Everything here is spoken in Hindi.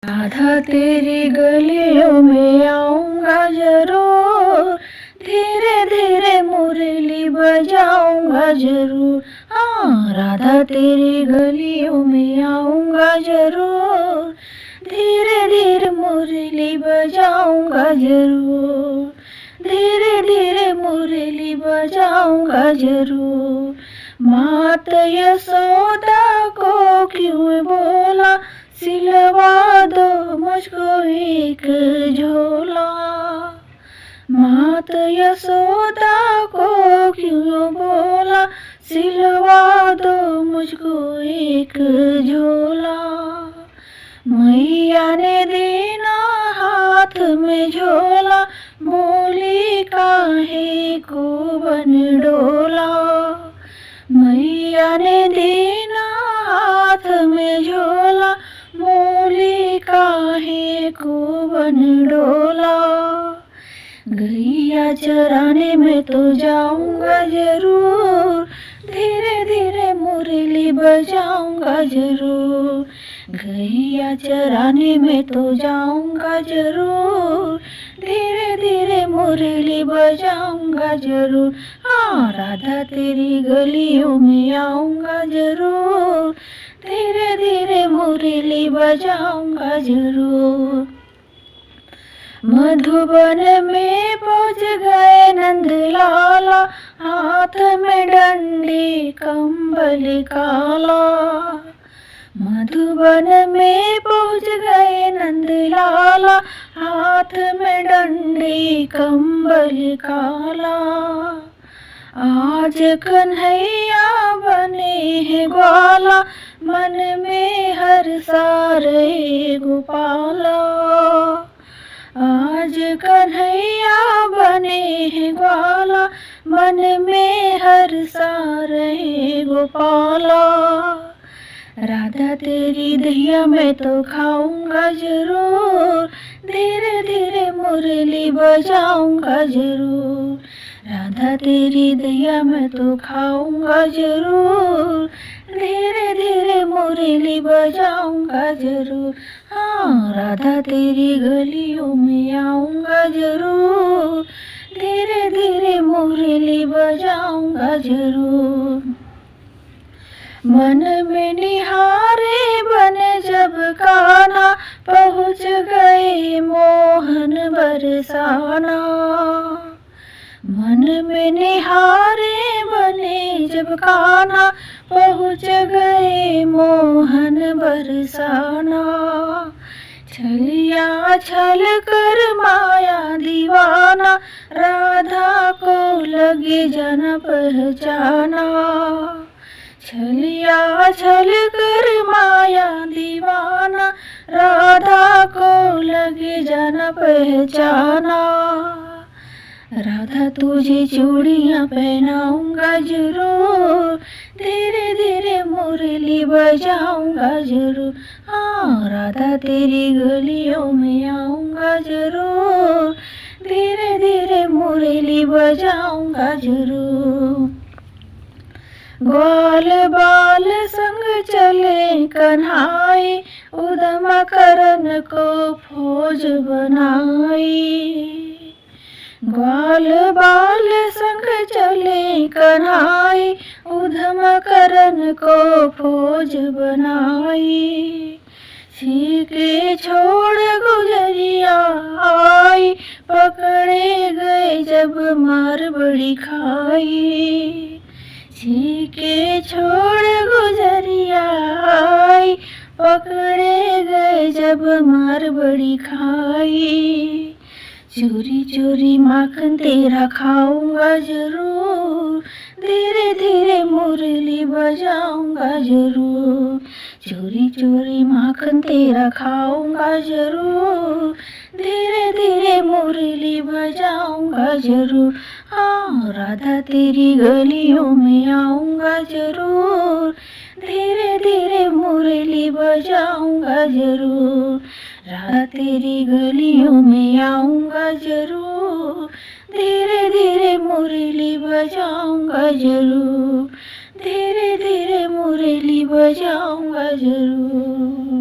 राधा तेरी गलियों में आऊंगा जरूर, धीरे धीरे मुरली बजाऊंगा जरूर। हाँ, राधा तेरी गलियों में आऊंगा जरूर, धीरे धीरे मुरली बजाऊंगा जरूर, धीरे धीरे मुरली बजाऊंगा जरूर। मात यशोदा को क्यों बोला, सिलवा दो मुझको एक झोला। मात यशोदा को क्यों बोला, सिलवा दो मुझको एक झोला। मैया ने देना हाथ में झोला, बोली काहे को बन डोला। मैया ने देना हाथ में झोला, बोली काहे को बन डोला। गैया चराने में तो जाऊंगा जरूर, धीरे धीरे मुरली बजाऊंगा जरूर। गैया चराने में तो जाऊंगा जरूर, धीरे धीरे मुरली बजाऊंगा जरूर। हाँ, राधा तेरी गलियों में आऊंगा जरूर, धीरे धीरे मुरली बजाऊंगा जरूर। मधुबन में पहुँच गए नंद लाला, हाथ में डंडी कंबल काला। मधुबन में पहुँच गए नंद लाला, हाथ में डंडी कंबल काला। आज कन्हैया बने हैं ग्वाला, मन में हर सारे गोपाला। आज कन्हैया बने हैं ग्वाला, मन में हर सारे गोपाला। राधा तेरी दहिया मैं तो खाऊंगा जरूर, धीरे धीरे मुरली बजाऊंगा जरूर। राधा तेरी दहिया मैं तो खाऊंगा जरूर, धीरे धीरे मुरली बजाऊंगा जरूर। हाँ, राधा तेरी गलियों में आऊंगा जरूर, धीरे धीरे मुरली बजाऊंगा जरूर। मन में निहारे बने जब कान्हा, पहुँच गए मोहन बरसाना। मन में निहारे बने जब कान्हा, पहुँच गए मोहन बरसाना। छलिया छल कर माया दीवाना, राधा को लगे जन पहचाना। छलिया छल कर माया दीवाना, राधा को लगे जन पहचाना। राधा तुझे चूड़ियाँ पहनाऊंगा जरूर, धीरे धीरे मुरली बजाऊंगा जरूर। हाँ, राधा तेरी गलियों में आऊंगा जरूर, धीरे धीरे मुरली बजाऊंगा जरूर। ग्वाल बाल संग चले कन्हाई, उदम करन को फौज बनाई। ग्वाल बाल संग चले कन्हाई, उधम करन को फौज बनाई। छीके छोड़ गुजरिया आई, पकड़े गए जब मार बड़ी खाई। छीके छोड़ गुजरिया आई, पकड़े गए जब मार बड़ी खाई। चोरी चोरी माखन तेरा खाऊंगा जरूर, धीरे धीरे मुरली बजाऊंगा जरूर। चोरी चोरी माखन तेरा खाऊंगा जरूर, धीरे धीरे मुरली बजाऊंगा जरूर। हाँ, राधा तेरी गलियों में आऊंगा जरूर, धीरे धीरे मुरली बजाऊंगा जरूर। राधा तेरी गलियों में आऊंगा जरूर, धीरे धीरे मुरली बजाऊंगा जरूर, धीरे धीरे मुरली बजाऊंगा जरूर।